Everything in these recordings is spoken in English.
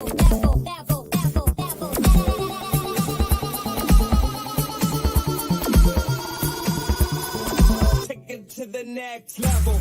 Take it to the next level.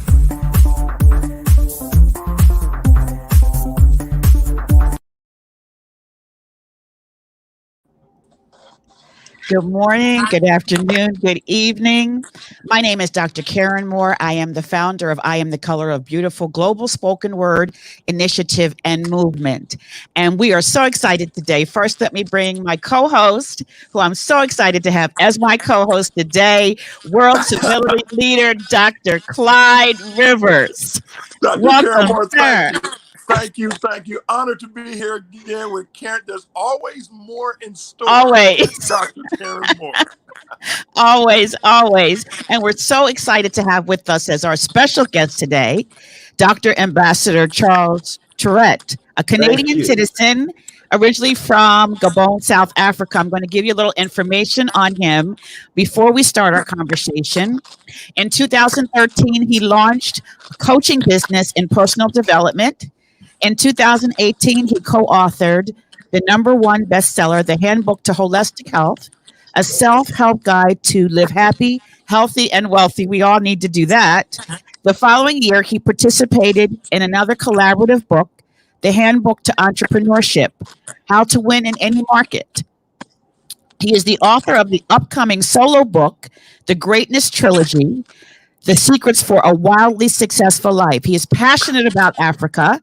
Good morning, good afternoon, good evening. My name is Dr. Karen Moore. I am the founder of I Am the Color of Beautiful Global Spoken Word Initiative and Movement. And we are so excited today. First, let me bring my co-host, who I'm so excited to have as my co-host today, World Civility Leader, Dr. Clyde Rivers. Dr. Karen Welcome, Moore, sir. thank you. Honored to be here again with Karen. There's always more in store. Always. Dr. Karen Moore. Always, always. And we're so excited to have with us as our special guest today, Dr. Ambassador Charles Tourette, a Canadian citizen originally from Gabon, South Africa. I'm going to give you a little information on him before we start our conversation. In 2013, he launched a coaching business in personal development. In 2018, he co-authored the #1 bestseller, The Handbook to Holistic Health, a self-help guide to live happy, healthy, and wealthy. We all need to do that. The following year, he participated in another collaborative book, The Handbook to Entrepreneurship, How to Win in Any Market. He is the author of the upcoming solo book, The Greatness Trilogy, The Secrets for a Wildly Successful Life. He is passionate about Africa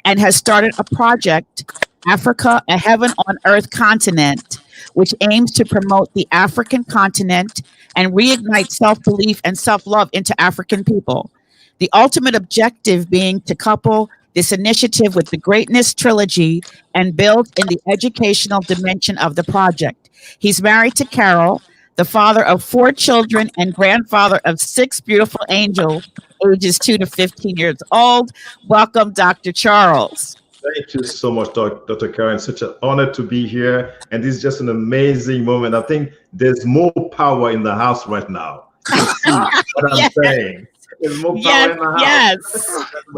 and has started a project, Africa, a Heaven on Earth Continent, which aims to promote the African continent and reignite self-belief and self-love into African people. The ultimate objective being to couple this initiative with the Greatness Trilogy and build in the educational dimension of the project. He's married to Carol, the father of 4 children and grandfather of 6 beautiful angels, ages 2 to 15 years old. Welcome, Dr. Charles. Thank you so much, Dr. Karen. Such an honor to be here. And this is just an amazing moment. I think there's more power in the house right now. What I'm saying. There's more power in the house.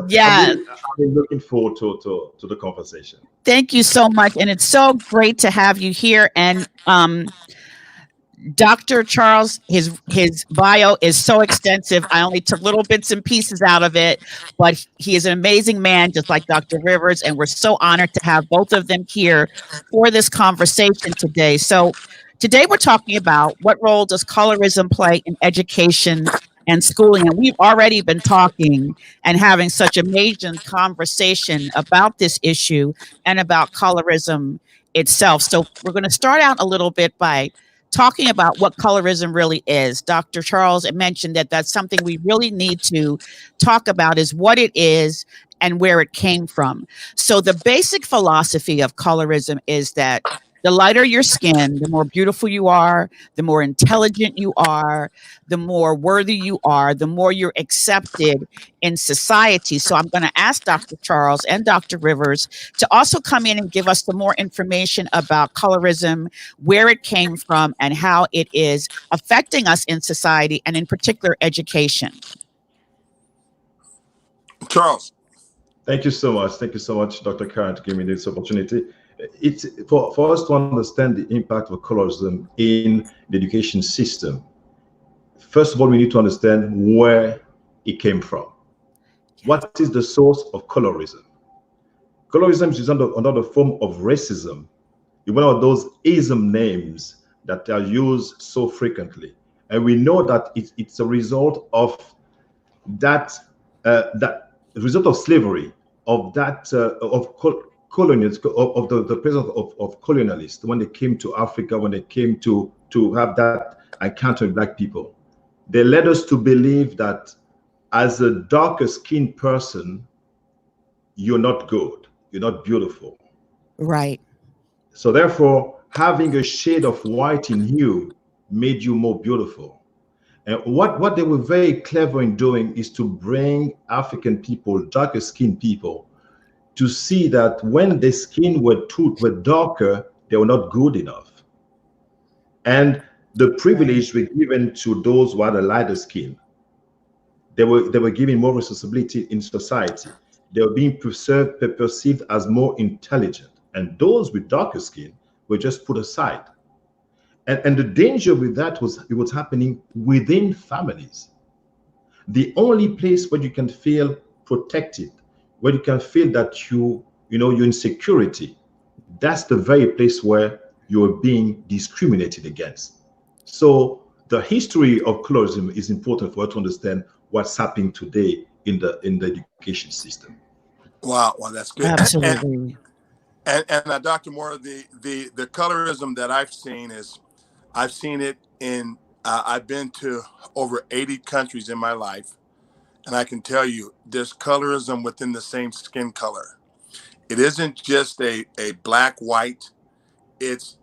Yes. I've been looking forward to the conversation. Thank you so much. And it's so great to have you here. And Dr. Charles, his bio is so extensive. I only took little bits and pieces out of it, but he is an amazing man, just like Dr. Rivers, and we're so honored to have both of them here for this conversation today. So today we're talking about what role does colorism play in education and schooling, and we've already been talking and having such amazing conversation about this issue and about colorism itself. So we're going to start out a little bit by talking about what colorism really is. Dr. Charles mentioned that that's something we really need to talk about, is what it is and where it came from. So the basic philosophy of colorism is that the lighter your skin, the more beautiful you are, the more intelligent you are, the more worthy you are, the more you're accepted in society. So I'm going to ask Dr. Charles and Dr. Rivers to also come in and give us some more information about colorism, where it came from, and how it is affecting us in society, and in particular, education. Charles. Thank you so much. Thank you so much, Dr. Karen, to give me this opportunity. It's for us to understand the impact of colorism in the education system. First of all, we need to understand where it came from. What is the source of colorism? Colorism is another form of racism. It's one of those ism names that are used so frequently, and we know that it's a result of that result of slavery, of that colonials, of the presence of colonialists when they came to Africa, when they came to have that encounter with Black people. They led us to believe that as a darker skinned person, you're not good, you're not beautiful. Right. So therefore, having a shade of white in you made you more beautiful. And what they were very clever in doing is to bring African people, darker skinned people, to see that when the skin were darker, they were not good enough. And the privilege were given to those who had a lighter skin. They were given more responsibility in society. they were being perceived as more intelligent, and those with darker skin were just put aside. And the danger with that was it was happening within families. The only place where you can feel protected, where you can feel that you're in security, that's the very place where you're being discriminated against. So the history of colorism is important for us to understand what's happening today in the education system. Wow, well, that's good. Absolutely. And Dr. Moore, the colorism that I've seen it in. I've been to over 80 countries in my life, and I can tell you, there's colorism within the same skin color. It isn't just a black white. It's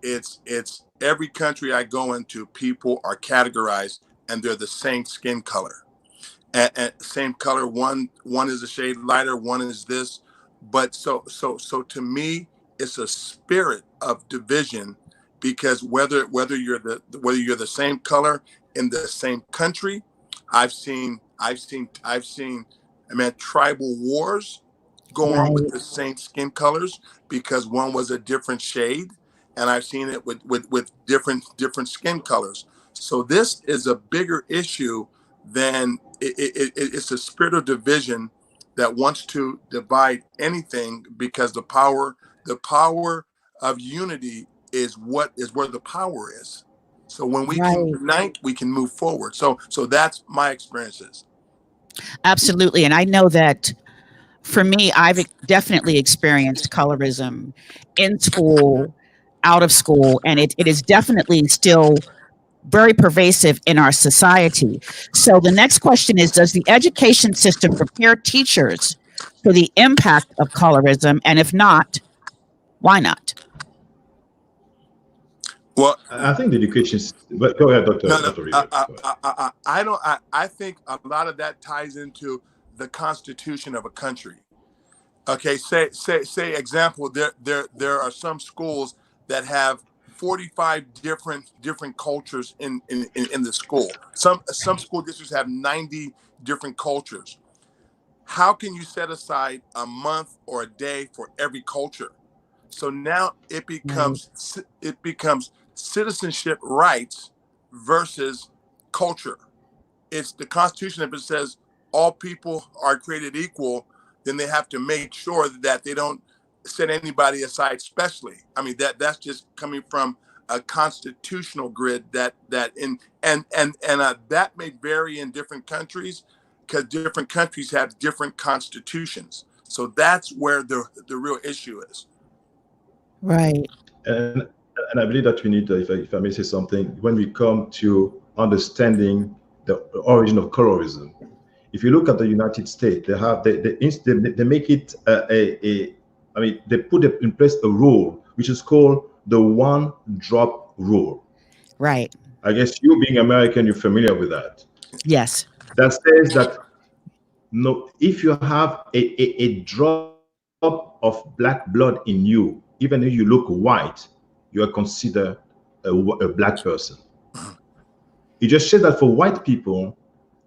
every country I go into, people are categorized, and they're the same skin color. And same color. One is a shade lighter, one is this. But so to me, it's a spirit of division, because whether you're the same color in the same country, I've seen tribal wars go on with the same skin colors because one was a different shade, and I've seen it with different skin colors. So this is a bigger issue than it's a spirit of division that wants to divide anything, because the power of unity is where the power is. So when we can unite, we can move forward. So that's my experiences. Absolutely. And I know that for me, I've definitely experienced colorism in school, out of school, and it is definitely still very pervasive in our society. So the next question is, does the education system prepare teachers for the impact of colorism? And if not, why not? Well, I think the education, but go ahead, Dr. I think a lot of that ties into the constitution of a country. Okay, say example, there are some schools that have 45 different cultures in the school. Some school districts have 90 different cultures. How can you set aside a month or a day for every culture? So now it becomes citizenship rights versus culture. It's the Constitution. If it says all people are created equal, then they have to make sure that they don't set anybody aside specially. I mean, that's just coming from a constitutional grid that may vary in different countries, because different countries have different constitutions. So that's where the real issue is. Right. And I believe that we need, if I may say something, when we come to understanding the origin of colorism, if you look at the United States, they make it they put in place a rule which is called the one-drop rule. Right. I guess you being American, you're familiar with that. Yes. That says that if you have a drop of black blood in you, even if you look white, you are considered a black person. It just says that for white people,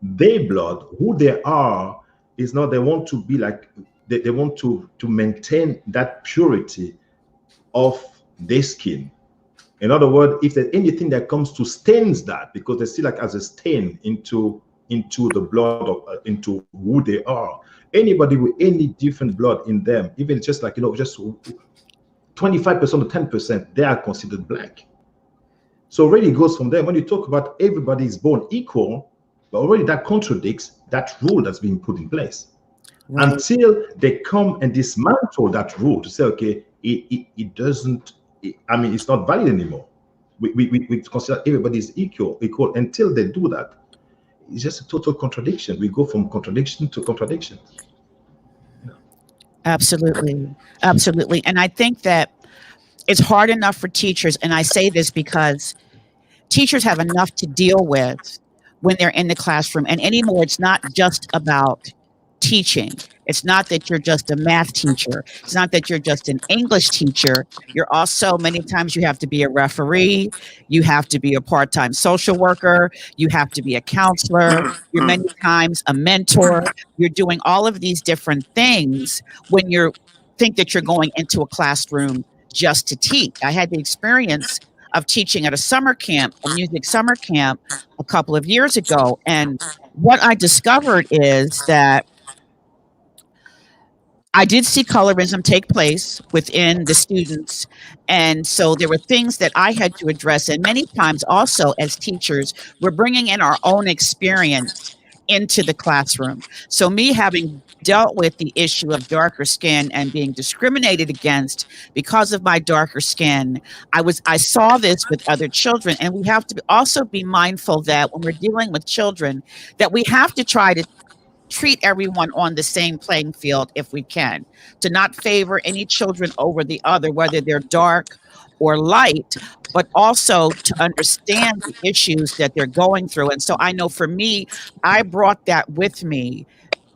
their blood, who they are, is not, they want to be like, they want to maintain that purity of their skin. In other words, if there's anything that comes to stains that, because they see like as a stain into the blood of into who they are. Anybody with any different blood in them, even just like, just 25% or 10%, they are considered black. So already it goes from there. When you talk about everybody is born equal, but already that contradicts that rule that's being put in place. Right. Until they come and dismantle that rule to say, okay, it doesn't, it's not valid anymore. We consider everybody is equal. Until they do that, it's just a total contradiction. We go from contradiction to contradiction. Absolutely. Absolutely. And I think that it's hard enough for teachers, and I say this because teachers have enough to deal with when they're in the classroom. And anymore, it's not just about teaching. It's not that you're just a math teacher. It's not that you're just an English teacher. You're also, many times, you have to be a referee. You have to be a part-time social worker. You have to be a counselor. You're many times a mentor. You're doing all of these different things when you think that you're going into a classroom just to teach. I had the experience of teaching at a summer camp, a music summer camp, a couple of years ago. And what I discovered is that I did see colorism take place within the students. And so there were things that I had to address. And many times also as teachers, we're bringing in our own experience into the classroom. So me having dealt with the issue of darker skin and being discriminated against because of my darker skin, I saw this with other children. And we have to also be mindful that when we're dealing with children, that we have to try to treat everyone on the same playing field if we can, to not favor any children over the other, whether they're dark or light, but also to understand the issues that they're going through. And so I know for me, I brought that with me,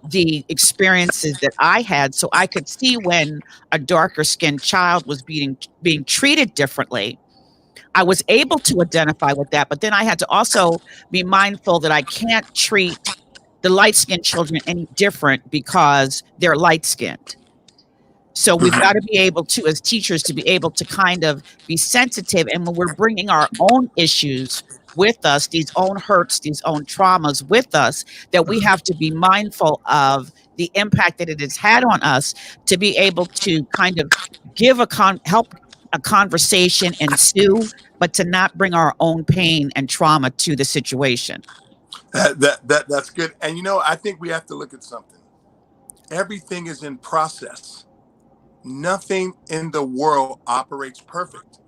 the experiences that I had, so I could see when a darker skinned child was being treated differently. I was able to identify with that, but then I had to also be mindful that I can't treat the light-skinned children any different because they're light-skinned. So we've got to be able to, as teachers, to be able to kind of be sensitive. And when we're bringing our own issues with us, these own hurts, these own traumas with us, that we have to be mindful of the impact that it has had on us, to be able to kind of give help a conversation ensue, but to not bring our own pain and trauma to the situation. That's good. And I think we have to look at something. Everything is in process. Nothing in the world operates perfect.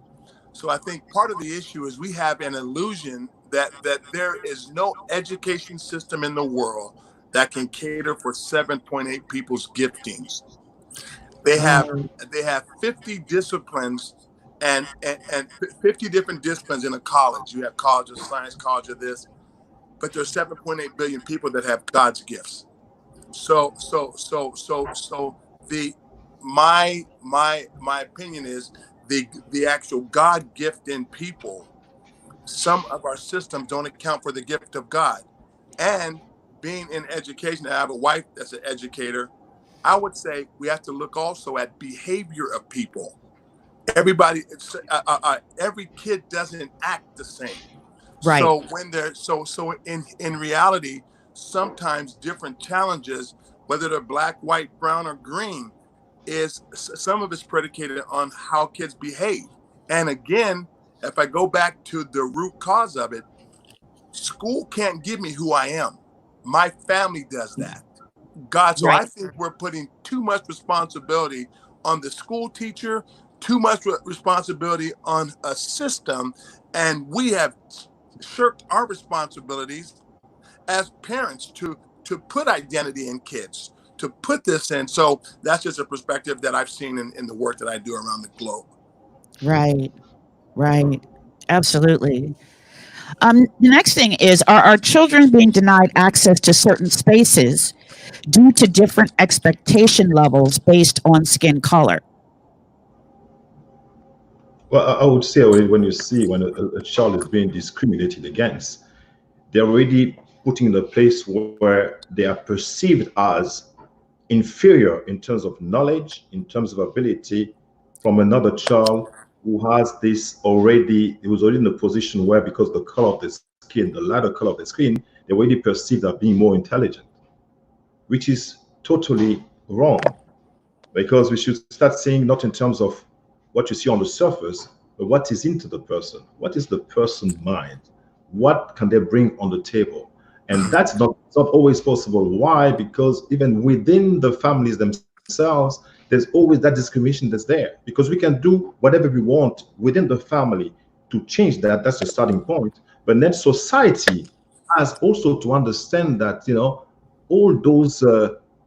So I think part of the issue is we have an illusion that there is no education system in the world that can cater for 7.8 people's giftings. They have 50 disciplines and 50 different disciplines in a college. You have college of science, college of this, but there's 7.8 billion people that have God's gifts. So my opinion is the actual God gift in people, some of our systems don't account for the gift of God. And being in education, I have a wife that's an educator. I would say we have to look also at behavior of people. Everybody, every kid doesn't act the same. Right. So when they're so in reality, sometimes different challenges, whether they're black, white, brown, or green, is some of it's predicated on how kids behave. And again, if I go back to the root cause of it, school can't give me who I am. My family does that. God. So Right. I think we're putting too much responsibility on the school teacher, too much responsibility on a system, and we have shirked our responsibilities as parents to put identity in kids, to put this in. So that's just a perspective that I've seen in the work that I do around the globe. Right. Absolutely. The next thing is, are our children being denied access to certain spaces due to different expectation levels based on skin color? Well, I would say when a child is being discriminated against, they're already putting in a place where they are perceived as inferior in terms of knowledge, in terms of ability, from another child who has this already, he was already in a position where, because the color of the skin, the lighter color of the skin, they're already perceived as being more intelligent, which is totally wrong. Because we should start seeing not in terms of what you see on the surface, but what is into the person. What is the person's mind? What can they bring on the table? And that's not always possible. Why? Because even within the families themselves, there's always that discrimination that's there. Because we can do whatever we want within the family to change that. That's the starting point. But then society has also to understand that, all those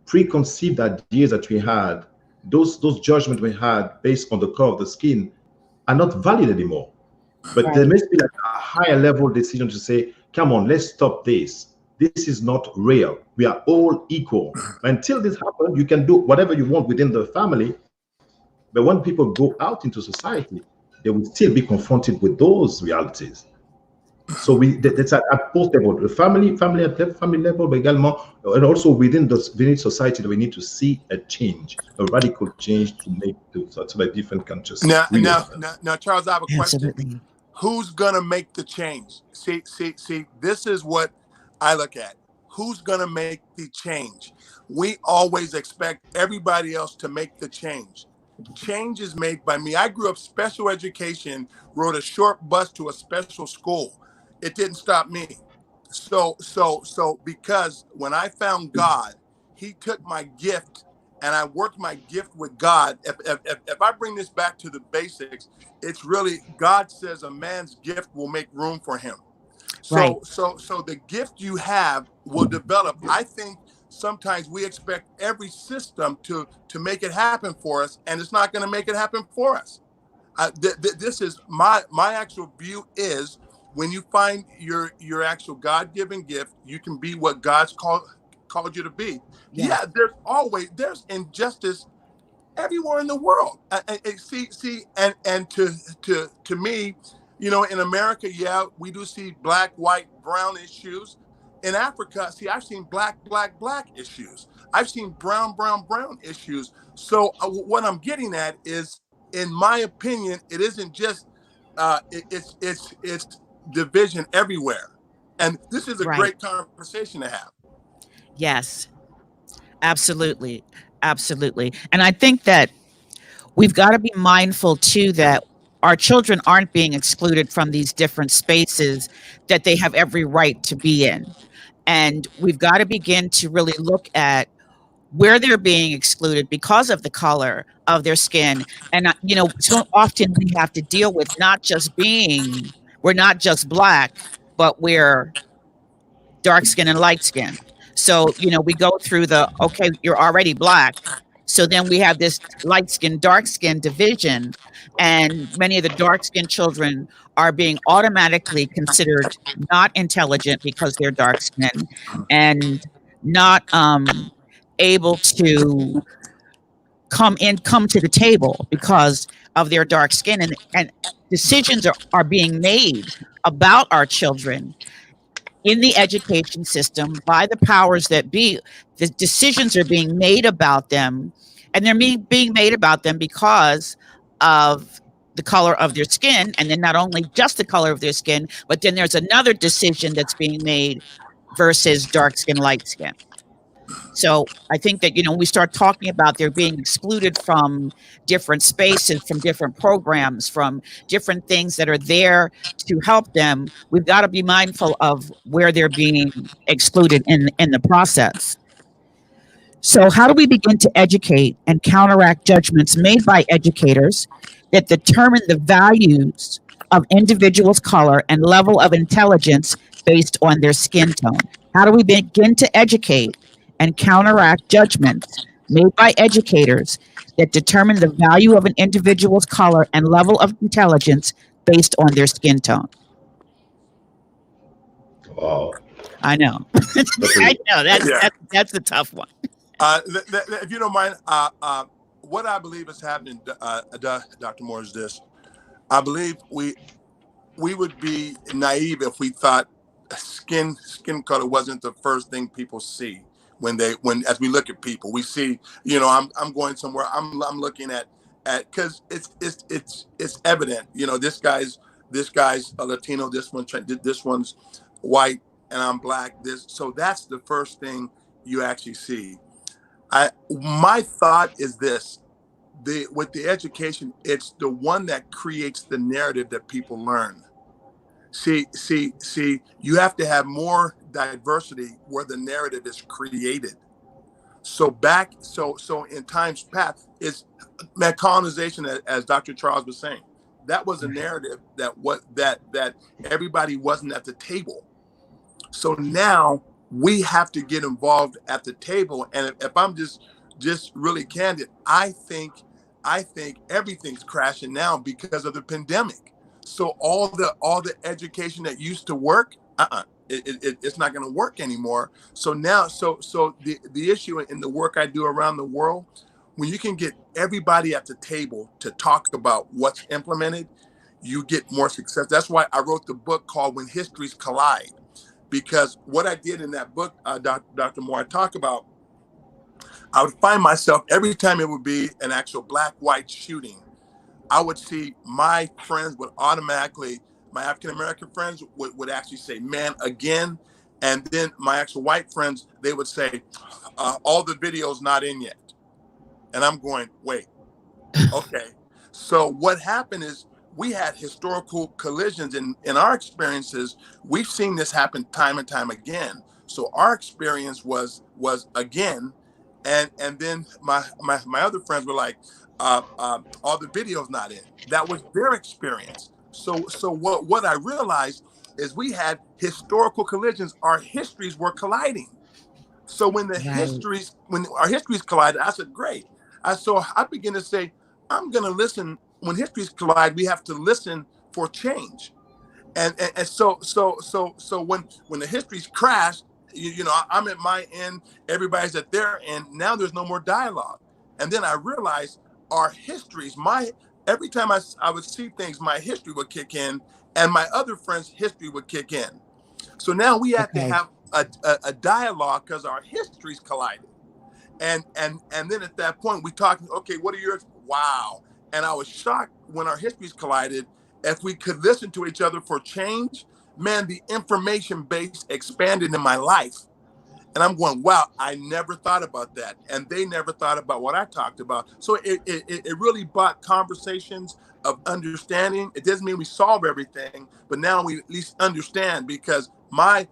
preconceived ideas that we had, those judgments we had based on the color of the skin are not valid anymore. But there must be like a higher level decision to say, come on, let's stop this. this is not real. We are all equal. Until this happens, you can do whatever you want within the family, but when people go out into society, they will still be confronted with those realities. So that's at both levels, the family at the family level, but également, and also within society, that we need to see a change, a radical change to make so that different countries. Now, Charles, I have a question. Absolutely. Who's gonna make the change? See, this is what I look at. Who's gonna make the change? We always expect everybody else to make the change. Change is made by me. I grew up special education, rode a short bus to a special school. It didn't stop me. So because when I found God, he took my gift and I worked my gift with God. If I bring this back to the basics, it's really, God says a man's gift will make room for him. So, Right. so the gift you have will develop. I think sometimes we expect every system to make it happen for us, and it's not going to make it happen for us. This is my actual view is, when you find your actual God-given gift, you can be what God's called you to be. Yeah, there's injustice everywhere in the world. And to me, you know, in America, yeah, we do see black, white, brown issues. In Africa, see, I've seen black issues. I've seen brown issues. So what I'm getting at is, in my opinion, it isn't just it's division everywhere. And this is a great conversation to have. Yes, absolutely. Absolutely. And I think that we've got to be mindful too that our children aren't being excluded from these different spaces that they have every right to be in. And we've got to begin to really look at where they're being excluded because of the color of their skin. And, you know, so often we have to deal with we're not just black, but we're dark skin and light skin. So, you know, we go through okay, you're already black. So then we have this light skin, dark skin division. And many of the dark skinned children are being automatically considered not intelligent because they're dark skinned and not able to come to the table because of their dark skin. And decisions are being made about our children in the education system by the powers that be. The decisions are being made about them, and they're being made about them because of the color of their skin. And then not only just the color of their skin, but then there's another decision that's being made versus dark skin, light skin. So I think that, you know, we start talking about they're being excluded from different spaces, from different programs, from different things that are there to help them. We've got to be mindful of where they're being excluded in the process. So how do we begin to educate and counteract judgments made by educators that determine the values of individuals' color and level of intelligence based on their skin tone? How do we begin to educate and counteract judgments made by educators that determine the value of an individual's color and level of intelligence based on their skin tone? Wow. I know. I know. That's a tough one. If you don't mind, what I believe is happening, Dr. Moore, is this. I believe we would be naive if we thought skin color wasn't the first thing people see when as we look at people. We see, you know, I'm going somewhere, I'm looking at because it's evident, you know, this guy's a Latino, this one's white, and I'm black. So that's the first thing you actually see. My thought is this: with the education, it's the one that creates the narrative that people learn. See, you have to have more diversity where the narrative is created. So in times past, it's colonization, as Dr. Charles was saying. That was a narrative that everybody wasn't at the table. So now we have to get involved at the table. And if I'm just really candid, I think everything's crashing now because of the pandemic. So all the education that used to work, it's not going to work anymore. So now, so the issue in the work I do around the world, when you can get everybody at the table to talk about what's implemented, you get more success. That's why I wrote the book called When Histories Collide, because what I did in that book, Dr. Moore, I talk about, I would find myself every time it would be an actual black-white shooting, I would see my friends would automatically, my African-American friends would actually say, man, again. And then my actual white friends, they would say, all the videos not in yet. And I'm going, wait, okay. So what happened is we had historical collisions in our experiences. We've seen this happen time and time again. So our experience was again, and then my other friends were like, all the videos not in. That was their experience. So what I realized is we had historical collisions. Our histories were colliding. So when our histories collided, I said, great. I begin to say, I'm going to listen. When histories collide, we have to listen for change. And so when the histories crash, you know, I'm at my end, everybody's at their end. Now there's no more dialogue. And then I realized our histories, every time I would see things, my history would kick in, and my other friends' history would kick in. So now we have to have a dialogue because our histories collided. And then at that point, we talked, okay, what are yours? Wow. And I was shocked when our histories collided. If we could listen to each other for change, man, the information base expanded in my life. And I'm going, wow, I never thought about that. And they never thought about what I talked about. So it really brought conversations of understanding. It doesn't mean we solve everything, but now we at least understand, because my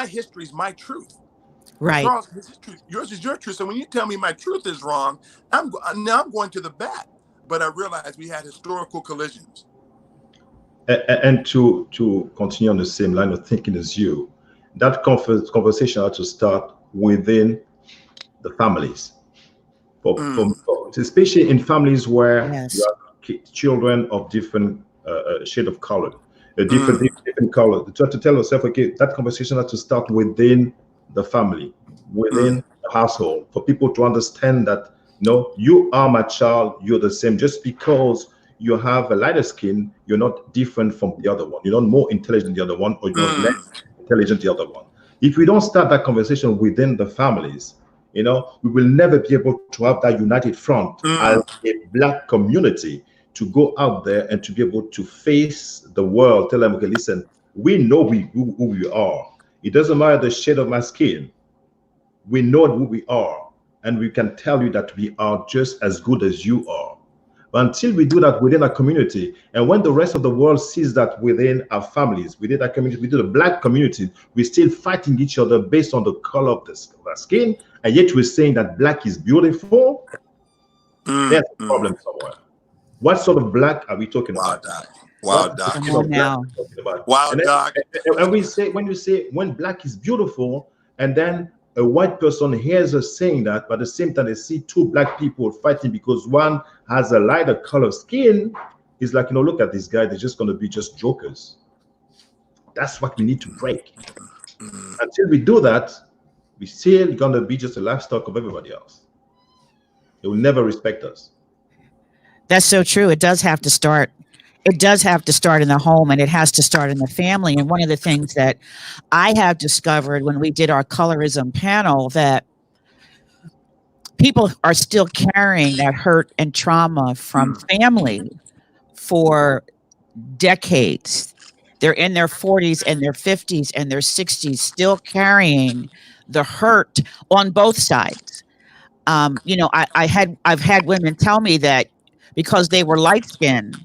history is my truth. Right. Charles, this is truth. Yours is your truth. So when you tell me my truth is wrong, I'm going to the bat. But I realized we had historical collisions. And to continue on the same line of thinking as you, that conversation had to start within the families, especially in families where you have children of different shade of color, different color. To tell yourself, okay, that conversation had to start within the family, within the household, for people to understand that, no, you are my child, you're the same. Just because you have a lighter skin, you're not different from the other one. You're not more intelligent than the other one, or you're not less intelligent than the other one. If we don't start that conversation within the families, you know, we will never be able to have that united front as a Black community to go out there and to be able to face the world, tell them, okay, listen, we know who we are. It doesn't matter the shade of my skin. We know who we are, and we can tell you that we are just as good as you are. But until we do that within our community, and when the rest of the world sees that within our families, within our community, within the Black community, we're still fighting each other based on the color of our skin, and yet we're saying that Black is beautiful, there's a problem somewhere. What sort of Black are we talking about? Wow, Doc. Wow, Doc. And when Black is beautiful, and then a white person hears us saying that, but at the same time they see two Black people fighting because one has a lighter color skin, it's like, you know, look at this guy, they're just going to be just jokers. That's what we need to break. Until we do that, we're still going to be just a livestock of everybody else. They will never respect us. That's so true. It does have to start. It does have to start in the home, and it has to start in the family. And one of the things that I have discovered when we did our colorism panel, that people are still carrying that hurt and trauma from family for decades. They're in their 40s and their 50s and their 60s, still carrying the hurt on both sides. You know, I've had women tell me that because they were light skinned,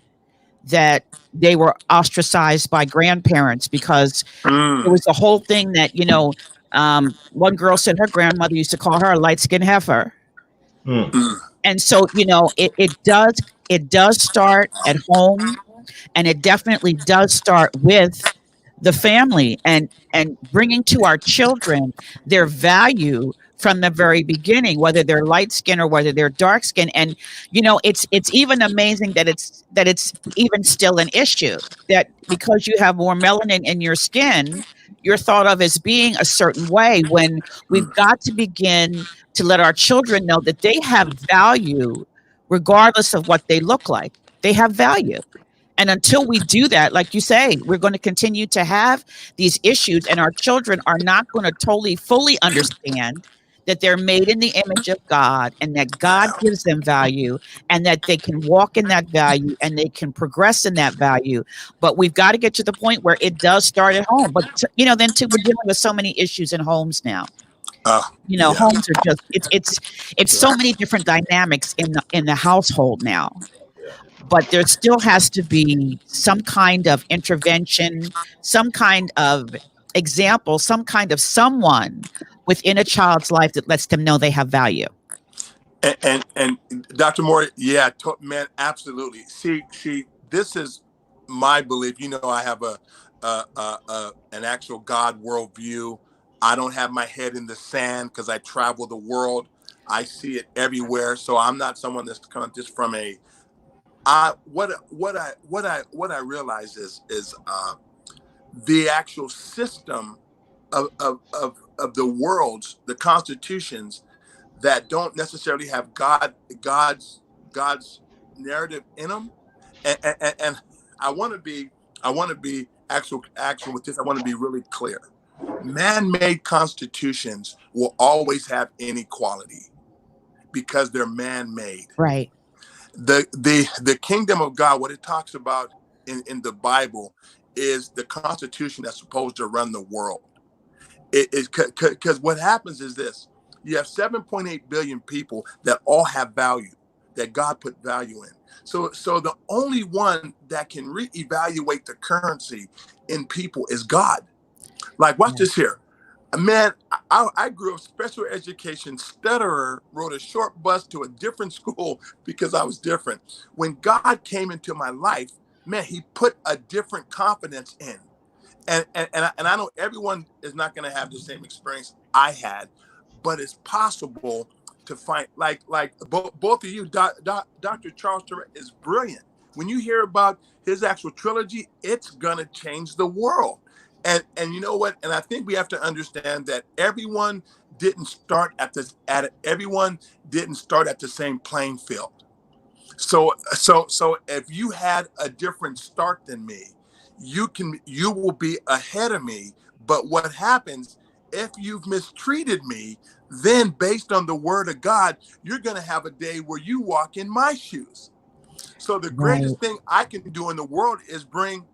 that they were ostracized by grandparents because it was the whole thing that, you know, one girl said her grandmother used to call her a light skinned heifer. And so, you know, it does start at home, and it definitely does start with the family, and bringing to our children their value from the very beginning, whether they're light skin or whether they're dark skin. And, you know, it's even amazing that it's even still an issue, that because you have more melanin in your skin, you're thought of as being a certain way, when we've got to begin to let our children know that they have value regardless of what they look like. They have value. And until we do that, like you say, we're going to continue to have these issues, and our children are not going to totally, fully understand that they're made in the image of God, and that God gives them value, and that they can walk in that value, and they can progress in that value. But we've got to get to the point where it does start at home. But, then too, we're dealing with so many issues in homes now. Yeah. Homes are just, it's so many different dynamics in the household now. But there still has to be some kind of intervention, some kind of example, some kind of someone within a child's life that lets them know they have value. And Dr. Moore, yeah, man, absolutely. See, this is my belief. I have an actual God worldview. I don't have my head in the sand because I travel the world. I see it everywhere. So I'm not someone that's coming just from a. What I realize is the actual system of the worlds, the constitutions that don't necessarily have God's narrative in them, and I want to be actual with this. I want to be really clear. Man-made constitutions will always have inequality because they're man-made. Right. The kingdom of God, what it talks about in the Bible, is the constitution that's supposed to run the world. It is because what happens is this: you have 7.8 billion people that all have value, that God put value in. So the only one that can reevaluate the currency in people is God. Like, watch this here. Man, I grew up special education stutterer, rode a short bus to a different school because I was different. When God came into my life, man, he put a different confidence in. And I know everyone is not going to have the same experience I had, but it's possible to find, like both of you, Dr. Charles Tourette is brilliant. When you hear about his actual trilogy, it's going to change the world. And you know what? And I think we have to understand that everyone didn't start at the same playing field. So if you had a different start than me, you will be ahead of me. But what happens if you've mistreated me? Then, based on the word of God, you're going to have a day where you walk in my shoes. So the greatest thing I can do in the world is bring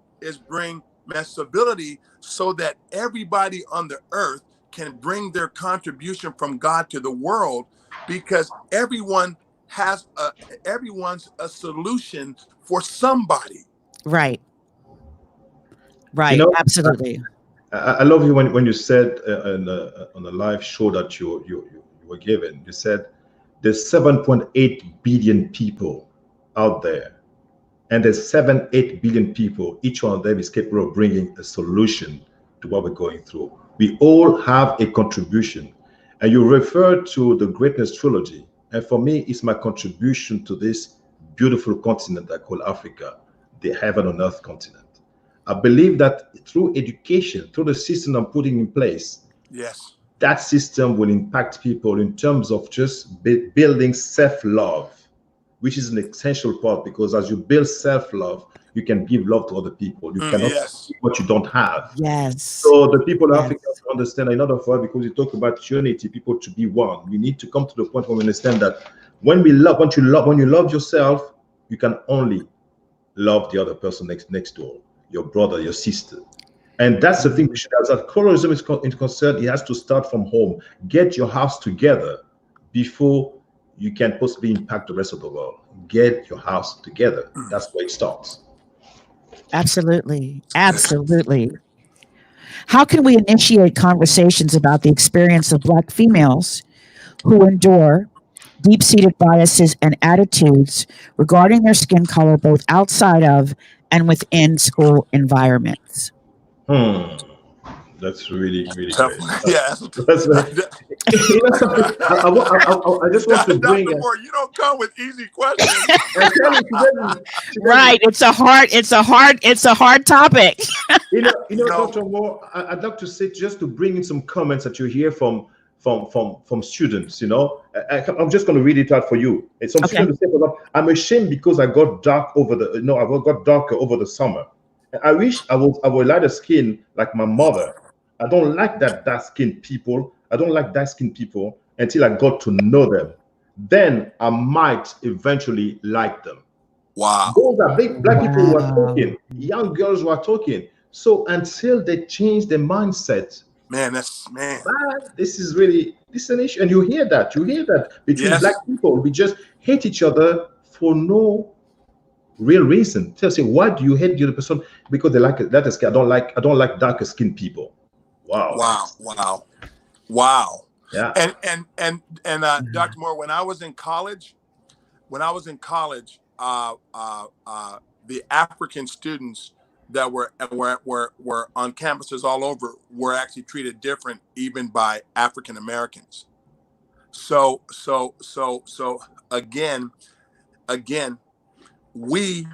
stability, so that everybody on the earth can bring their contribution from God to the world, because everyone's a solution for somebody. Right. Absolutely. I love you when you said on the live show that you were given. You said there's 7.8 billion people out there. And there's 7-8 billion people. Each one of them is capable of bringing a solution to what we're going through. We all have a contribution. And you referred to the Greatness Trilogy. And for me, it's my contribution to this beautiful continent I call Africa, the heaven on earth continent. I believe that through education, through the system I'm putting in place, yes, that system will impact people in terms of just building self-love, which is an essential part, because as you build self-love, you can give love to other people. You cannot give what you don't have. Yes. So the people of Africa understand another part, because you talk about unity, people to be one. We need to come to the point where we understand that when you love yourself, you can only love the other person next door, your brother, your sister. And that's the thing we should, as colorism is concerned, it has to start from home. Get your house together before you can possibly impact the rest of the world. Get your house together. That's where it starts. Absolutely. Absolutely. How can we initiate conversations about the experience of Black females who endure deep-seated biases and attitudes regarding their skin color, both outside of and within school environments? The That's really, really Tough great. one. Yeah. That's, you know something, I just want to bring. Dr. Moore, you don't come with easy questions. I tell you, she doesn't. Right. It's a hard topic. No. Dr. Moore, I'd like to say, just to bring in some comments that you hear from students. I'm just going to read it out for you. And some Okay. students say, for example, I'm ashamed because I got dark over the, I got darker over the summer. And I wish I was lighter skin like my mother. I don't like that dark skinned people. I don't like dark skinned people until I got to know them. Then I might eventually like them. Wow. Those are big black people who are Wow. talking, young girls who are talking. So until they change their mindset, Man, this is an issue. And you hear that between Yes. black people, we just hate each other for no real reason. Tell say, why do you hate the other person? Because they like lighter skin. I don't like darker skinned people. Wow. Wow. Yeah. And Dr. Moore, when I was in college, the African students that were on campuses all over were actually treated different, even by African Americans. So again, we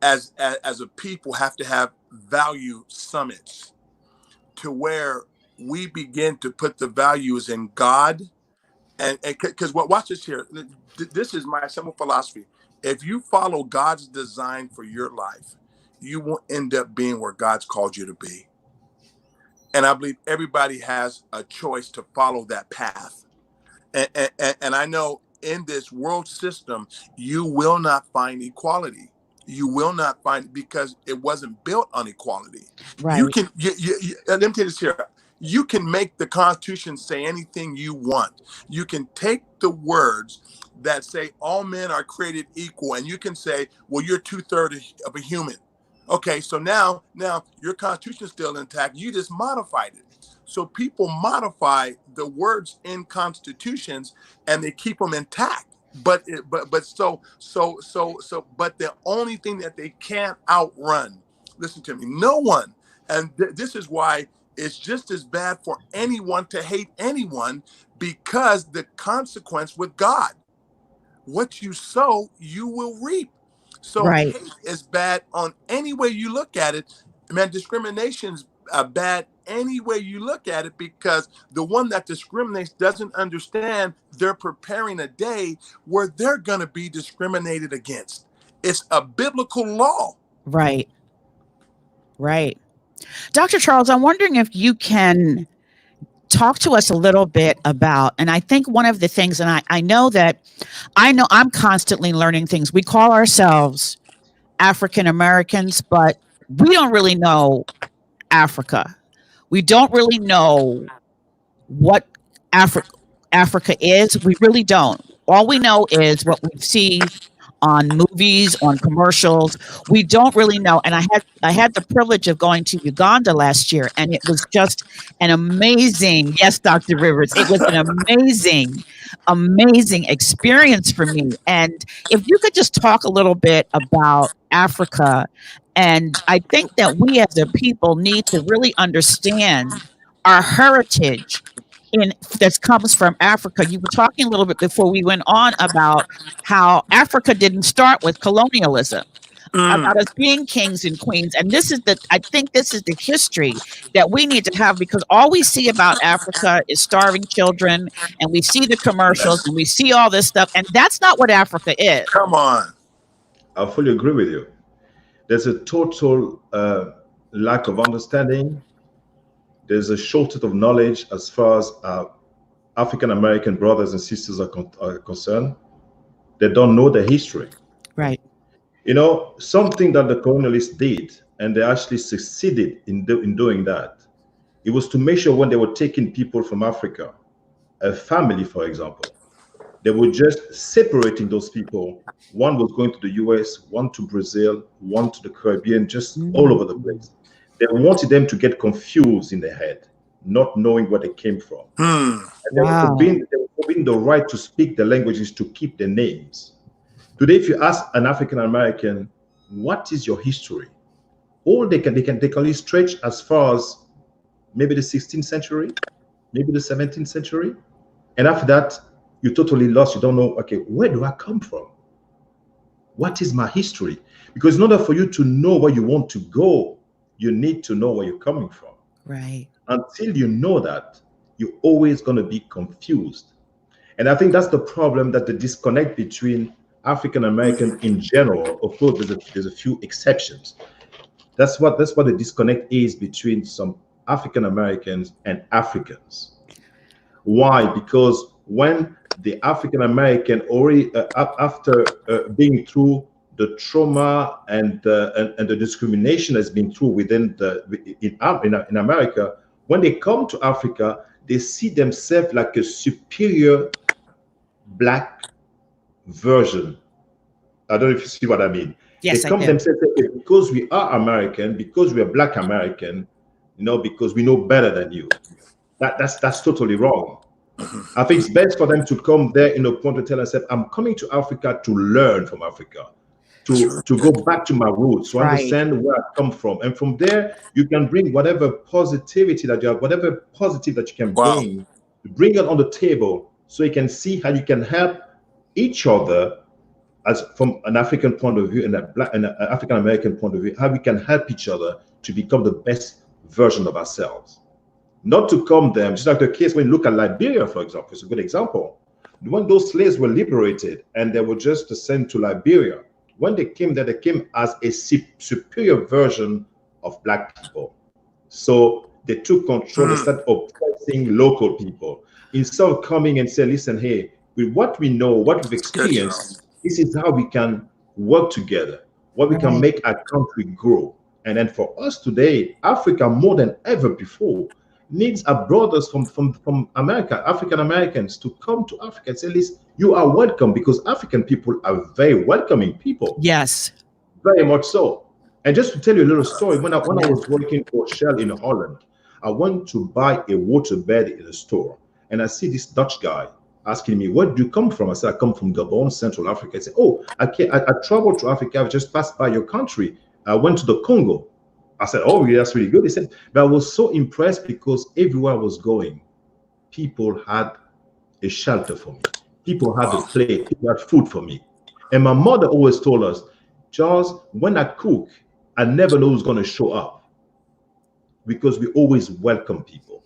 as a people have to have value summits to where we begin to put the values in God, and because watch this here. This is my simple philosophy. If you follow God's design for your life, you will end up being where God's called you to be. And I believe everybody has a choice to follow that path. And I know in this world system, you will not find equality. You will not find, because it wasn't built on equality. Right. You can, let me tell you this here. You can make the Constitution say anything you want. You can take the words that say all men are created equal, and you can say, well, you're 2/3 of a human. Okay, so now your Constitution is still intact. You just modified it. So people modify the words in constitutions and they keep them intact. But the only thing that they can't outrun, listen to me, no one. And this is why it's just as bad for anyone to hate anyone, because the consequence with God, what you sow, you will reap. So Right. hate is bad on any way you look at it. Man, discrimination's bad any way you look at it, because the one that discriminates doesn't understand they're preparing a day where they're going to be discriminated against. It's a biblical law. Right. Dr. Charles, I'm wondering if you can talk to us a little bit about, and I think one of the things, and I know I'm constantly learning things. We call ourselves African Americans, but we don't really know Africa. We don't really know what Africa is. We really don't. All we know is what we see on movies, on commercials. We don't really know. And I had the privilege of going to Uganda last year, and it was just an amazing, yes, Dr. Rivers, it was an amazing experience for me. And if you could just talk a little bit about Africa, and I think that we as a people need to really understand our heritage that comes from Africa. You were talking a little bit before we went on about how Africa didn't start with colonialism, about us being kings and queens. And I think this is the history that we need to have, because all we see about Africa is starving children, and we see the commercials and we see all this stuff. And that's not what Africa is. Come on. I fully agree with you. There's a total lack of understanding. There's a shortage of knowledge as far as African American brothers and sisters are concerned. They don't know the history. Right. Something that the colonialists did, and they actually succeeded in doing that. It was to make sure when they were taking people from Africa, a family, for example, they were just separating those people. One was going to the US, one to Brazil, one to the Caribbean, just all over the place. They wanted them to get confused in their head, not knowing where they came from. And they were forbidding the right to speak the languages, to keep their names. Today, if you ask an African American, what is your history? All they can only stretch as far as maybe the 16th century, maybe the 17th century. And after that, you're totally lost. You don't know, okay, where do I come from? What is my history? Because in order for you to know where you want to go, you need to know where you're coming from. Right. Until you know that, you're always going to be confused. And I think that's the problem, that the disconnect between African American in general, of course, there's a few exceptions. That's what the disconnect is between some African Americans and Africans. Why? Because when the African American already after being through the trauma and the discrimination that's been through within in America, when they come to Africa, they see themselves like a superior black version. I don't know if you see what I mean. They Yes, I come do. themselves, okay, because we are American, because we are Black American, because we know better than you. That's totally wrong. I think it's best for them to come there in a point to tell themselves, I'm coming to Africa to learn from Africa, to go back to my roots, to Right. understand where I come from. And from there, you can bring whatever positivity that you have, whatever positive that you can Wow. bring it on the table so you can see how you can help each other as from an African point of view and an African American point of view, how we can help each other to become the best version of ourselves. Not to come them, just like the case when you look at Liberia, for example, it's a good example. When those slaves were liberated and they were just sent to Liberia, when they came there, they came as a superior version of Black people. So they took control, they started oppressing local people. Instead of coming and say, listen, hey, with what we know, what we've experienced, this is how we can work together, what we can Right. make our country grow. And then for us today, Africa more than ever before needs our brothers from America, African Americans, to come to Africa and say, listen, you are welcome, because African people are very welcoming people, Yes. very much so. And just to tell you a little story, when I Yes. was working for Shell in Holland, I went to buy a water bed in a store, and I see this Dutch guy asking me, where do you come from? I said, I come from Gabon, Central Africa. I said, oh, I traveled to Africa. I just passed by your country. I went to the Congo. I said, oh, yeah, that's really good. He said, but I was so impressed because everywhere I was going, people had a shelter for me. People had a plate, people had food for me. And my mother always told us, Charles, when I cook, I never know who's going to show up, because we always welcome people.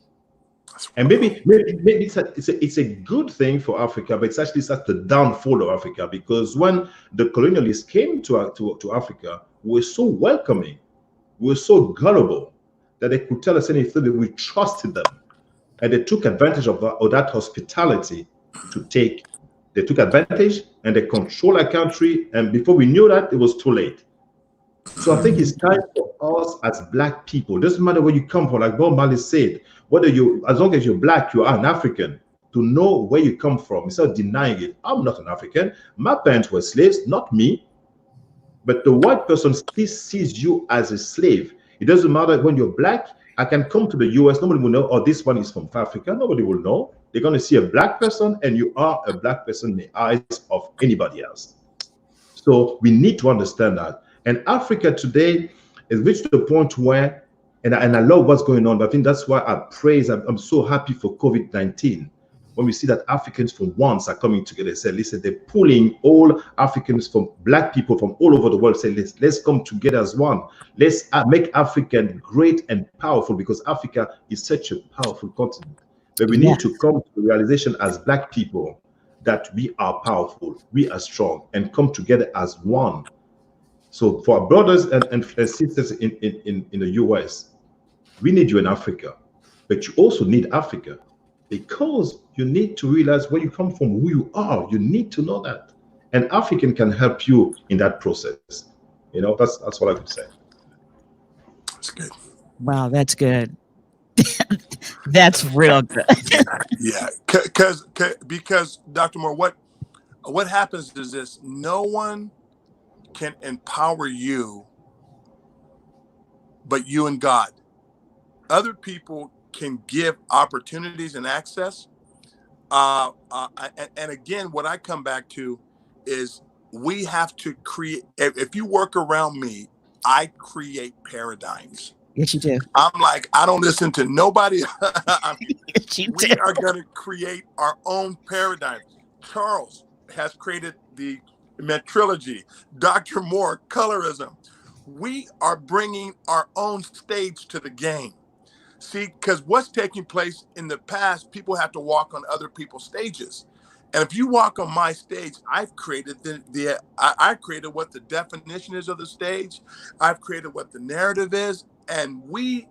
And maybe it's a good thing for Africa, but it's actually such the downfall of Africa, because when the colonialists came to Africa, we were so welcoming, we were so gullible that they could tell us anything, that we trusted them. And they took advantage of that hospitality they took advantage and they controlled our country. And before we knew that, it was too late. So I think it's time for us as Black people, doesn't matter where you come from, like Bob Marley said, as long as you're Black, you are an African, to know where you come from instead of denying it. I'm not an African. My parents were slaves, not me. But the white person still sees you as a slave. It doesn't matter when you're Black. I can come to the US, nobody will know, oh, this one is from Africa. Nobody will know. They're going to see a Black person, and you are a Black person in the eyes of anybody else. So we need to understand that. And Africa today has reached the point where, and I love what's going on, but I think that's why I'm so happy for COVID-19. When we see that Africans from once are coming together and say, listen, they're pulling all Africans, from Black people from all over the world, say, let's come together as one. Let's make Africa great and powerful, because Africa is such a powerful continent. But we need to come to the realization as Black people that we are powerful, we are strong, and come together as one. So for our brothers and sisters in the US, we need you in Africa, but you also need Africa, because you need to realize where you come from, who you are. You need to know that. And African can help you in that process. That's what I would say. That's good. Wow, that's good. That's real good. Yeah, because Dr. Moore, what happens is this: no one can empower you but you and God. Other people can give opportunities and access. And again, what I come back to is we have to create. If you work around me, I create paradigms. Yes, you do. I'm like, I don't listen to nobody. Yes, you We do. are going to create our own paradigm. Charles has created the trilogy. Dr. Moore, colorism. We are bringing our own stage to the game. See, because what's taking place in the past, people have to walk on other people's stages. And if you walk on my stage, I've created I created what the definition is of the stage. I've created what the narrative is, and we,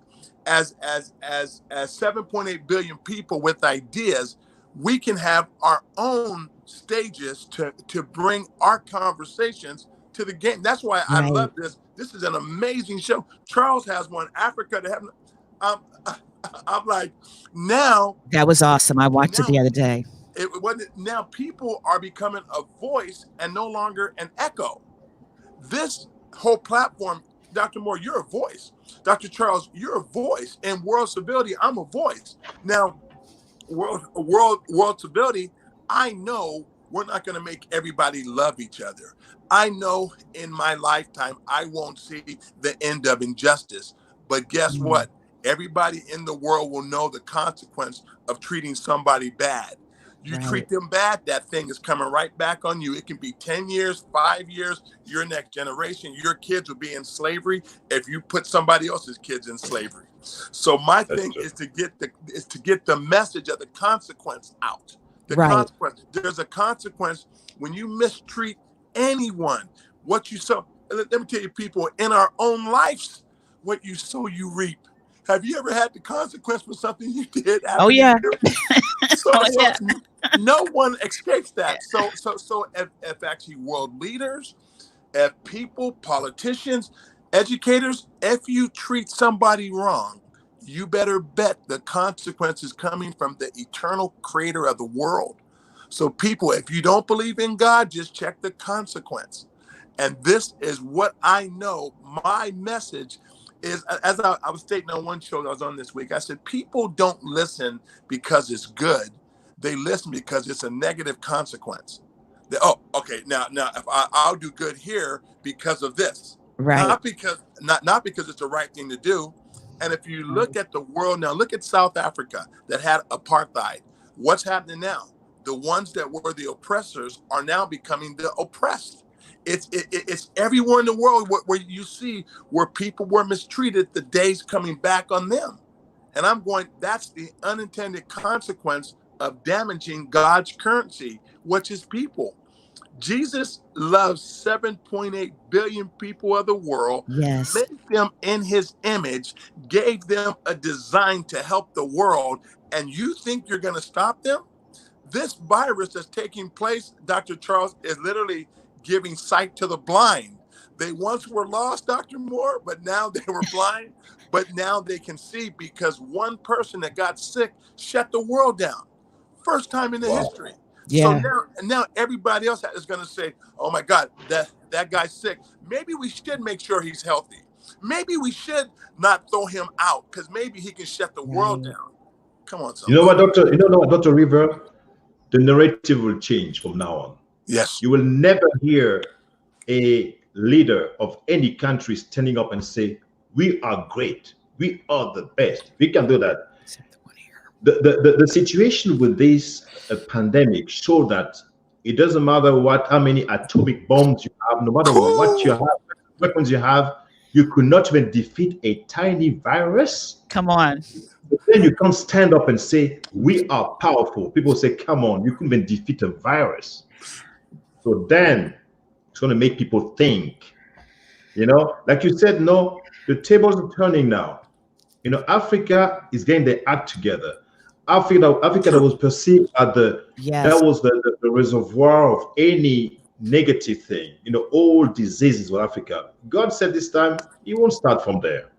as 7.8 billion people with ideas, we can have our own stages to bring our conversations to the game. That's why I Right. love this. This is an amazing show. Charles has one. Africa to heaven. Um, I'm like, now, That was awesome. I watched it now the other day. it wasn't. Now people are becoming a voice and no longer an echo. This whole platform, Dr. Moore, you're a voice. Dr. Charles, you're a voice. In world civility, I'm a voice. Now, world civility, I know we're not going to make everybody love each other. I know in my lifetime I won't see the end of injustice. But guess Mm, what? Everybody in the world will know the consequence of treating somebody bad. You right. treat them bad, that thing is coming right back on you. It can be 10 years, 5 years, your next generation. Your kids will be in slavery if you put somebody else's kids in slavery. So my That's thing true. is to get the message of the consequence out. The Right. consequence. There's a consequence when you mistreat anyone. What you sow. Let me tell you, people, in our own lives, what you sow, you reap. Have you ever had the consequence for something you did Oh, happen to yeah. you? So, Oh, so yeah. no one escapes that. So if actually world leaders, if people, politicians, educators, if you treat somebody wrong, you better bet the consequences coming from the eternal creator of the world. So people, if you don't believe in God, just check the consequence. And this is what I know. My message is, as I was stating on one show that I was on this week, I said, people don't listen because it's good. They listen because it's a negative consequence. Oh, okay. Now, if I'll do good here because of this, Right. not because it's the right thing to do. And if you look at the world now, look at South Africa that had apartheid. What's happening now? The ones that were the oppressors are now becoming the oppressed. It's everywhere in the world where you see where people were mistreated, the day's coming back on them. And I'm going, that's the unintended consequence of damaging God's currency, which is people. Jesus loves 7.8 billion people of the world, Yes. made them in his image, gave them a design to help the world. And you think you're going to stop them? This virus that's taking place, Dr. Charles, is literally giving sight to the blind. They once were lost, Dr. Moore, but now they were blind. But now they can see because one person that got sick shut the world down. First time in the Wow. history. So Yeah. now everybody else is going to say, "Oh my God, that guy's sick. Maybe we should make sure he's healthy. Maybe we should not throw him out because maybe he can shut the world Right. down." Come on, You know what, somebody. Doctor? You know what, Dr. River? The narrative will change from now on. Yes. You will never hear a leader of any country standing up and say, "We are great. We are the best. We can do that." Except the one here. The situation with this pandemic showed that it doesn't matter how many atomic bombs you have, no matter what you have, weapons you have, you could not even defeat a tiny virus. Come on. But then you can't stand up and say, "We are powerful." People say, "Come on, you couldn't even defeat a virus." So then it's going to make people think, like you said, no, the tables are turning now. Africa is getting their act together. Africa that was perceived as that Yes. was the reservoir of any negative thing, all diseases with Africa. God said this time, he won't start from there.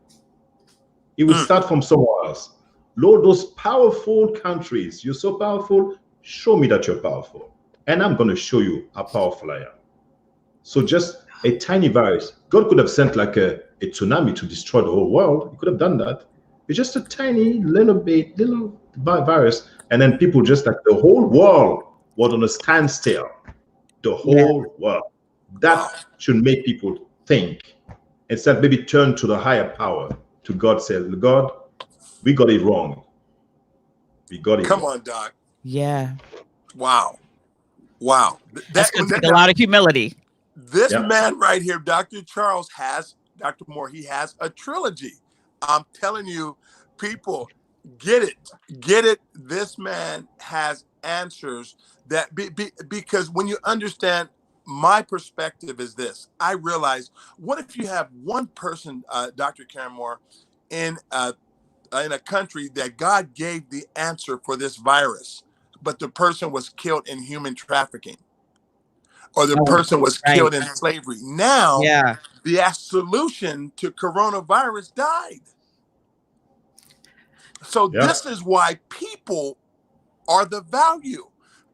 He will start from somewhere else. Lord, those powerful countries, you're so powerful, show me that you're powerful. And I'm going to show you how powerful I am. So just a tiny virus. God could have sent like a tsunami to destroy the whole world. He could have done that. It's just a tiny little virus. And then people just like the whole world was on a standstill. The whole world. That should make people think. Instead, maybe turn to the higher power to God, say, God, we got it wrong. We got it Come wrong. on, Doc. Yeah. Wow. Wow. That's going to take a lot of humility. This man right here, Dr. Charles, has, Dr. Moore, he has a trilogy. I'm telling you, people, get it. Get it. This man has answers that because when you understand, my perspective is this. I realize, what if you have one person, Dr. Karen Moore, in a country that God gave the answer for this virus, but the person was killed in human trafficking, or the person was killed in slavery. Now, the solution to coronavirus died. So this is why people are the value,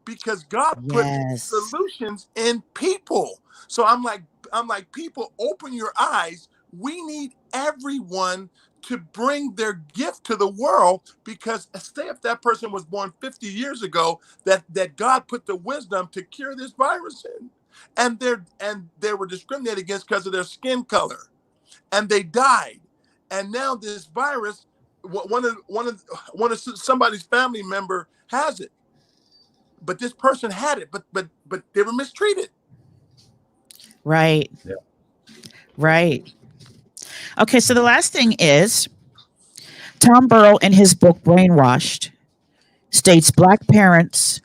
because God put solutions in people. So I'm like, people, open your eyes. We need everyone to bring their gift to the world, because say if that person was born 50 years ago, that God put the wisdom to cure this virus in, and they were discriminated against because of their skin color, and they died. And now this virus, one of somebody's family member has it, but this person had it, but they were mistreated. Right. Yeah. Right. Okay, so the last thing is, Tom Burrow in his book Brainwashed states Black parents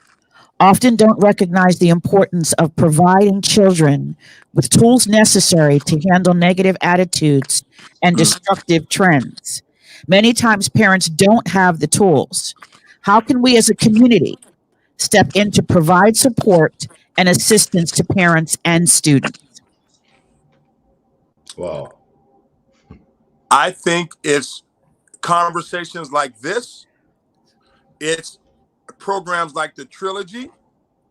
often don't recognize the importance of providing children with tools necessary to handle negative attitudes and destructive trends. Many times parents don't have the tools. How can we as a community step in to provide support and assistance to parents and students? Wow. I think it's conversations like this. It's programs like the trilogy,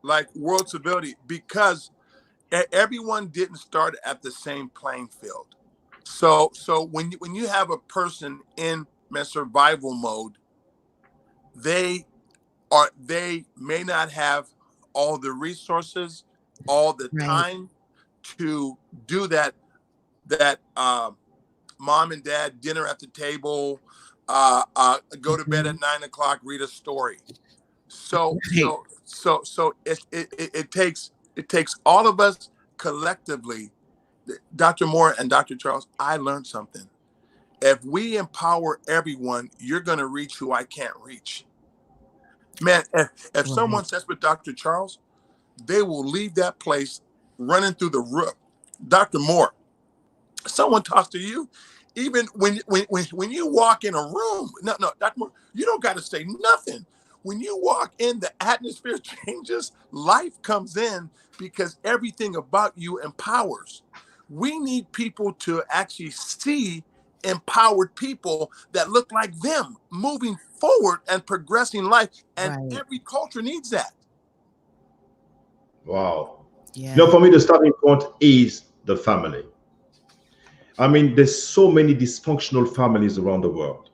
like World Civility, because everyone didn't start at the same playing field. So when you have a person in survival mode, they may not have all the resources, all the time to do that mom and dad dinner at the table, go to bed at 9 o'clock, read a story. So it takes all of us collectively. Dr. Moore and Dr. Charles, I learned something. If we empower everyone, you're going to reach who I can't reach. Man, if someone sits with Dr. Charles, they will leave that place running through the roof. Dr. Moore, someone talks to you, even when you walk in a room. No, Dr. Moore, you don't got to say nothing. When you walk in, the atmosphere changes. Life comes in because everything about you empowers. We need people to actually see empowered people that look like them, moving forward and progressing life. And every culture needs that. Wow. Yeah. For me, the starting point is the family. I mean, there's so many dysfunctional families around the world.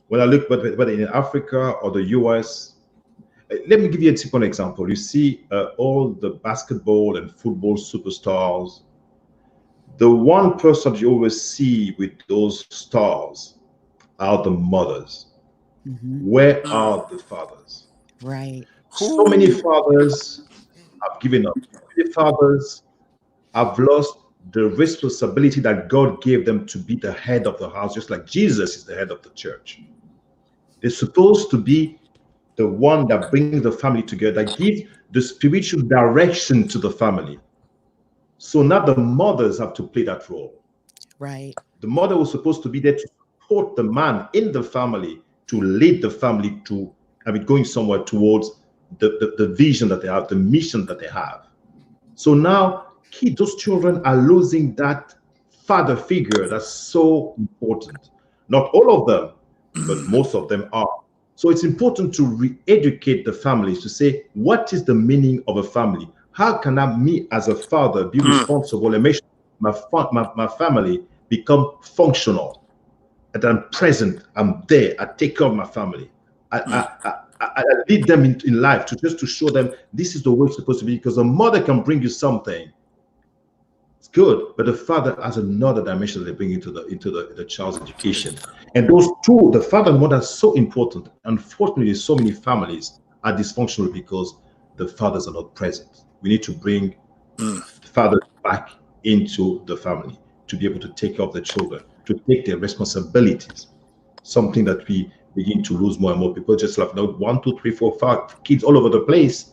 When I look, whether in Africa or the US, let me give you a simple example. You see all the basketball and football superstars. The one person you always see with those stars are the mothers. Where are the fathers? Right. So many fathers have given up. So many fathers have lost the responsibility that God gave them to be the head of the house, just like Jesus is the head of the church. They're supposed to be the one that brings the family together, that gives the spiritual direction to the family. So now the mothers have to play that role. Right. The mother was supposed to be there to support the man in the family, to lead the family to going somewhere towards the vision that they have, the mission that they have. So now those children are losing that father figure that's so important. Not all of them, but most of them are. So it's important to re-educate the families to say, what is the meaning of a family? How can I, me as a father, be responsible and make sure my family become functional? And I'm present, I'm there, I take care of my family. I lead them in life to show them this is the way it's supposed to be, because a mother can bring you something it's good, but the father has another dimension they bring into the child's education. And those two, the father and mother, are so important. Unfortunately, so many families are dysfunctional because the fathers are not present. We need to bring the father back into the family to be able to take care of the children, to take their responsibilities. Something that we begin to lose more and more. People just have now 1, 2, 3, 4, 5 kids all over the place,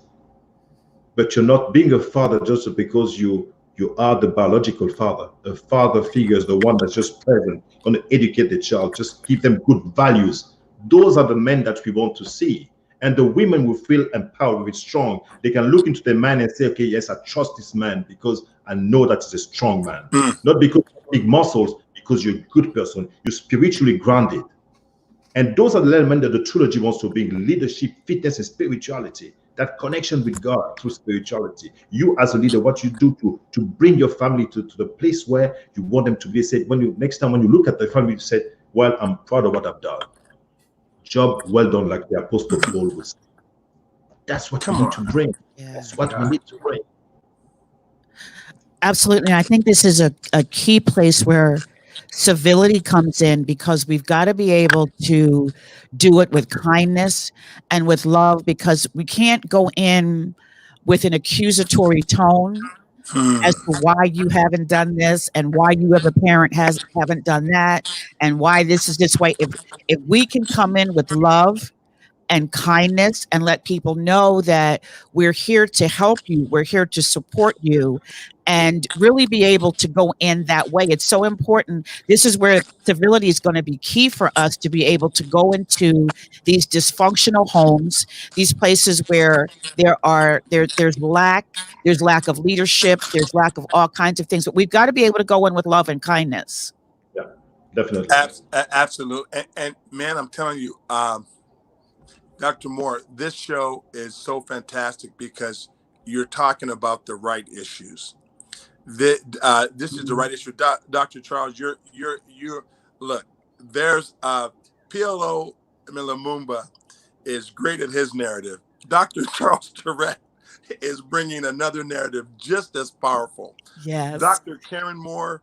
but you're not being a father just because you are the biological father. A father figure is the one that's just present, going to educate the child, just give them good values. Those are the men that we want to see. And the women will feel empowered, will be strong. They can look into the man and say, okay, yes, I trust this man because I know that he's a strong man. Not because of big muscles, because you're a good person. You're spiritually grounded. And those are the elements that the trilogy wants to bring: leadership, fitness, and spirituality. That connection with God through spirituality. You as a leader, what you do to bring your family to the place where you want them to be. Said next time when you look at the family, you said, well, I'm proud of what I've done. Job well done, like the Apostle Paul would say. That's what we need to bring. Yeah. That's what we need to bring. Absolutely. I think this is a key place where civility comes in, because we've got to be able to do it with kindness and with love, because we can't go in with an accusatory tone as to why you haven't done this and why you as a parent haven't done that and why this is this way. If we can come in with love and kindness and let people know that we're here to help you, we're here to support you, and really be able to go in that way. It's so important. This is where civility is going to be key for us to be able to go into these dysfunctional homes, these places where there's lack of leadership, there's lack of all kinds of things. But we've got to be able to go in with love and kindness. Yeah, definitely. Absolutely. And man, I'm telling you, Dr. Moore, this show is so fantastic because you're talking about the right issues. This is the right issue. Dr. Charles, you're look, there's PLO Lumumba is great at his narrative. Dr. Charles Tourette is bringing another narrative just as powerful. Yes. Dr. Karen Moore,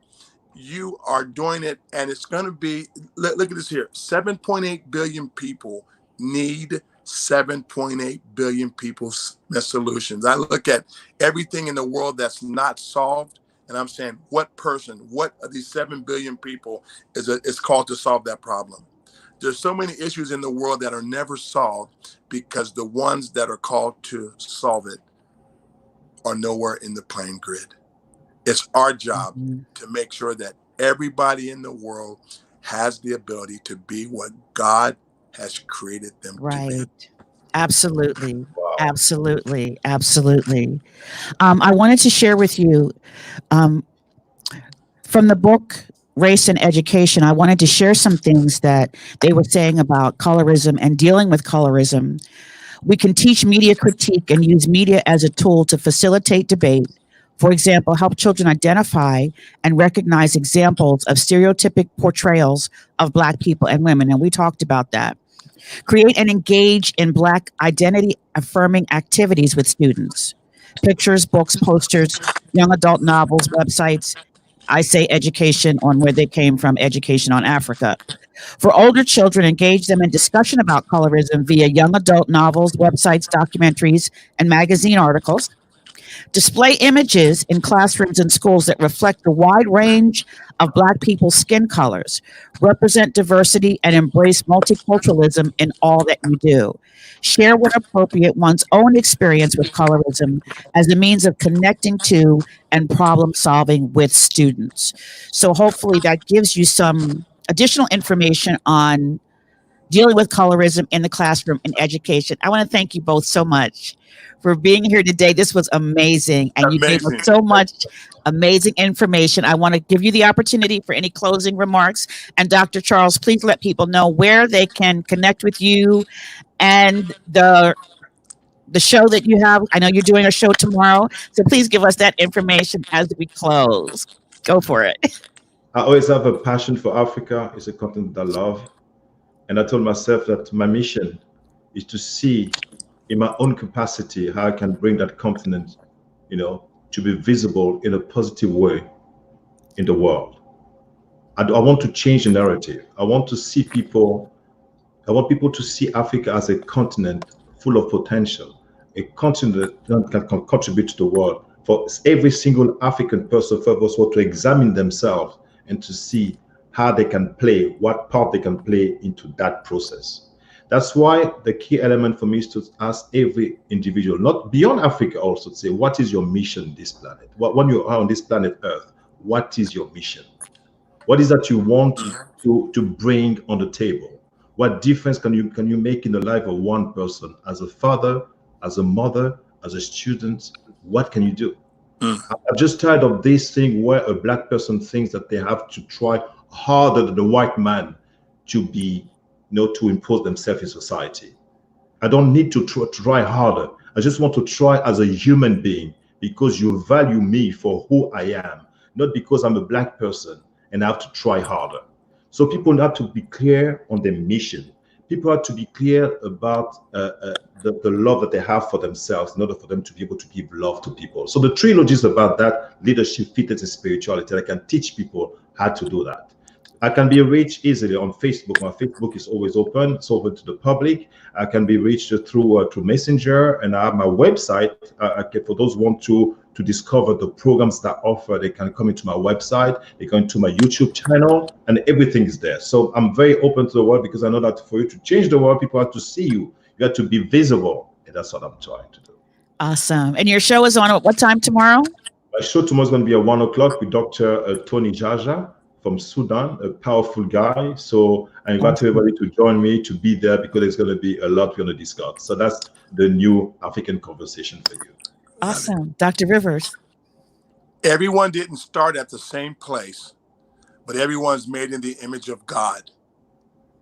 you are doing it, and it's going to be, look at this here, 7.8 billion people need 7.8 billion people's solutions. I look at everything in the world that's not solved, and I'm saying, what of these 7 billion people is called to solve that problem? There's so many issues in the world that are never solved because the ones that are called to solve it are nowhere in the playing grid. It's our job to make sure that everybody in the world has the ability to be what God has created them to be. Absolutely. Wow. Absolutely. Absolutely. I wanted to share with you from the book Race and Education. I wanted to share some things that they were saying about colorism and dealing with colorism. We can teach media critique and use media as a tool to facilitate debate. For example, help children identify and recognize examples of stereotypic portrayals of Black people and women. And we talked about that. Create and engage in Black identity affirming activities with students. Pictures, books, posters, young adult novels, websites. I say education on where they came from, education on Africa. For older children, engage them in discussion about colorism via young adult novels, websites, documentaries, and magazine articles. Display images in classrooms and schools that reflect the wide range of Black people's skin colors, represent diversity, and embrace multiculturalism in all that you do. Share when appropriate one's own experience with colorism as a means of connecting to and problem solving with students. So hopefully that gives you some additional information on dealing with colorism in the classroom and education. I want to thank you both so much for being here today. This was amazing. And you gave us so much amazing information. I want to give you the opportunity for any closing remarks. And Dr. Charles, please let people know where they can connect with you and the show that you have. I know you're doing a show tomorrow. So please give us that information as we close. Go for it. I always have a passion for Africa. It's a continent I love. And I told myself that my mission is to see in my own capacity how I can bring that continent, to be visible in a positive way in the world. I want to change the narrative. I want people to see Africa as a continent full of potential, a continent that can contribute to the world. For every single African person, first of all, to examine themselves and to see how they can play, what part they can play into that process. That's why the key element for me is to ask every individual, not beyond Africa, also to say, what is your mission on this planet? When you are on this planet Earth, what is your mission? What is that you want to bring on the table? What difference can you make in the life of one person? As a father, as a mother, as a student, what can you do? I'm just tired of this thing where a black person thinks that they have to try harder than the white man to be, to impose themselves in society. I don't need to try harder. I just want to try as a human being because you value me for who I am, not because I'm a black person and I have to try harder. So people have to be clear on their mission. People have to be clear about the love that they have for themselves in order for them to be able to give love to people. So the trilogy is about that: leadership, fitness, and spirituality. I can teach people how to do that. I can be reached easily on Facebook. My Facebook is always open. It's open to the public. I can be reached through Messenger, and I have my website. For those who want to discover the programs that I offer, they can come into my website. They go into my YouTube channel, and everything is there. So I'm very open to the world because I know that for you to change the world, people have to see you. You have to be visible, and that's what I'm trying to do. Awesome. And your show is on at what time tomorrow? My show tomorrow is going to be at 1 o'clock with Dr. Tony Jaja from Sudan, a powerful guy. So I invite everybody to join me to be there because there's going to be a lot we're going to discuss. So that's the new African conversation for you. Awesome. Dr. Rivers. Everyone didn't start at the same place, but everyone's made in the image of God.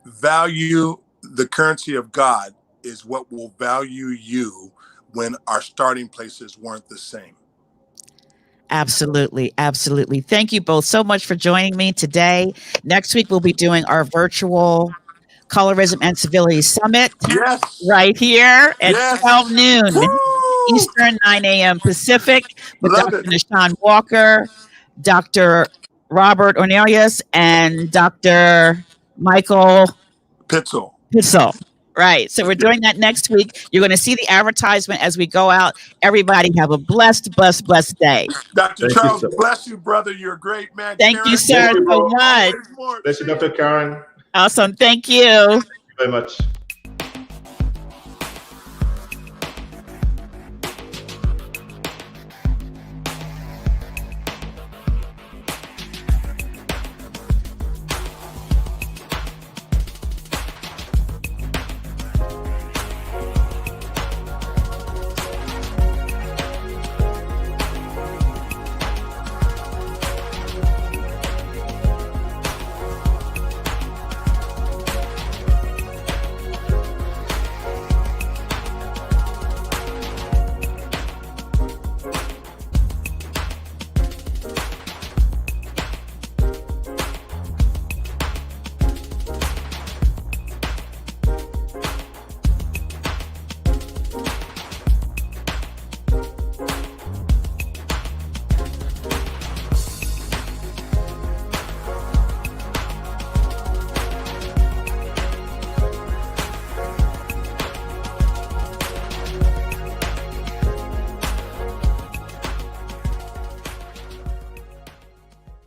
Value the currency of God is what will value you when our starting places weren't the same. Absolutely. Absolutely. Thank you both so much for joining me today. Next week, we'll be doing our virtual Colorism and Civility Summit right here at 12 noon Eastern, 9 a.m. Pacific with Dr. Nishan Walker, Dr. Robert Ornelius, and Dr. Michael Pitzel. Right. So we're doing that next week. You're going to see the advertisement as we go out. Everybody have a blessed day. Dr. Charles, bless you, brother. You're a great man. Thank you, sir, so much. Bless you, Dr. Karen. Awesome. Thank you. Thank you very much.